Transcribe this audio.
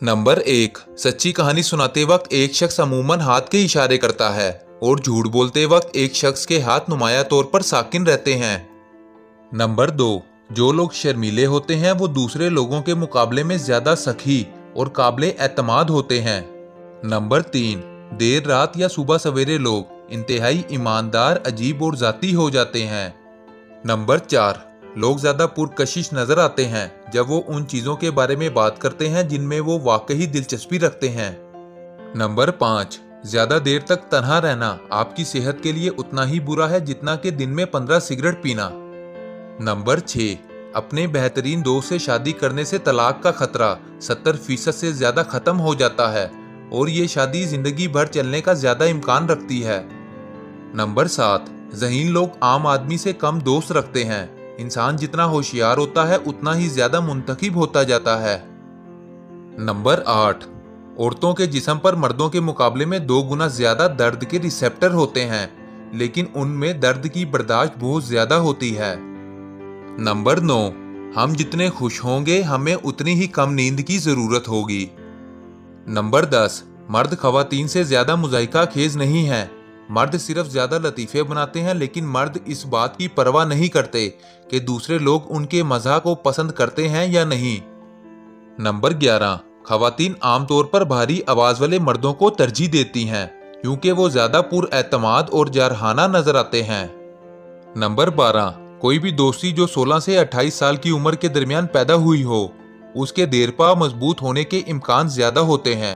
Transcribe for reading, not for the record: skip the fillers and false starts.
Number 1। सच्ची कहानी सुनाते वक्त एक शख्स अमूमन हाथ के इशारे करता है और झूठ बोलते वक्त एक शख्स के हाथ नुमाया तौर पर साकिन रहते हैं। नंबर 2। जो लोग शर्मीले होते हैं वो दूसरे लोगों के मुकाबले में ज्यादा सखी और काबिले एतमाद होते हैं। नंबर 3। देर रात या सुबह सवेरे लोग इंतहाई ईमानदार, अजीब और जाती हो जाते हैं। नंबर 4। लोग ज्यादा पुरकशिश नजर आते हैं जब वो उन चीजों के बारे में बात करते हैं जिनमें वो वाकई दिलचस्पी रखते हैं। नंबर 5। ज्यादा देर तक तन्हा रहना आपकी सेहत के लिए उतना ही बुरा है जितना कि दिन में 15 सिगरेट पीना। नंबर 6। अपने बेहतरीन दोस्त से शादी करने से तलाक का खतरा 70% से ज्यादा खत्म हो जाता है और ये शादी जिंदगी भर चलने का ज्यादा इम्कान रखती है। नंबर 7। ज़हीन लोग आम आदमी से कम दोस्त रखते हैं। इंसान जितना होशियार होता है उतना ही ज्यादा मुंतखब होता जाता है। नंबर 8। औरतों के जिस्म पर मर्दों के मुकाबले में 2 गुना ज्यादा दर्द के रिसेप्टर होते हैं, लेकिन उनमें दर्द की बर्दाश्त बहुत ज्यादा होती है। नंबर 9। हम जितने खुश होंगे हमें उतनी ही कम नींद की जरूरत होगी। नंबर 10। मर्द खवातीन से ज्यादा मुज़ाहिका खेज नहीं है। मर्द सिर्फ ज्यादा लतीफे बनाते हैं, लेकिन मर्द इस बात की परवाह नहीं करते कि दूसरे लोग उनके मज़ाक को पसंद करते हैं या नहीं। नंबर 11। खवातीन आमतौर पर भारी आवाज वाले मर्दों को तरजीह देती हैं क्योंकि वो ज्यादा पुरएतमाद और जारहाना नजर आते हैं। नंबर 12। कोई भी दोस्ती जो 16 से 28 साल की उम्र के दरमियान पैदा हुई हो उसके देरपा मजबूत होने के इम्कान ज्यादा होते हैं।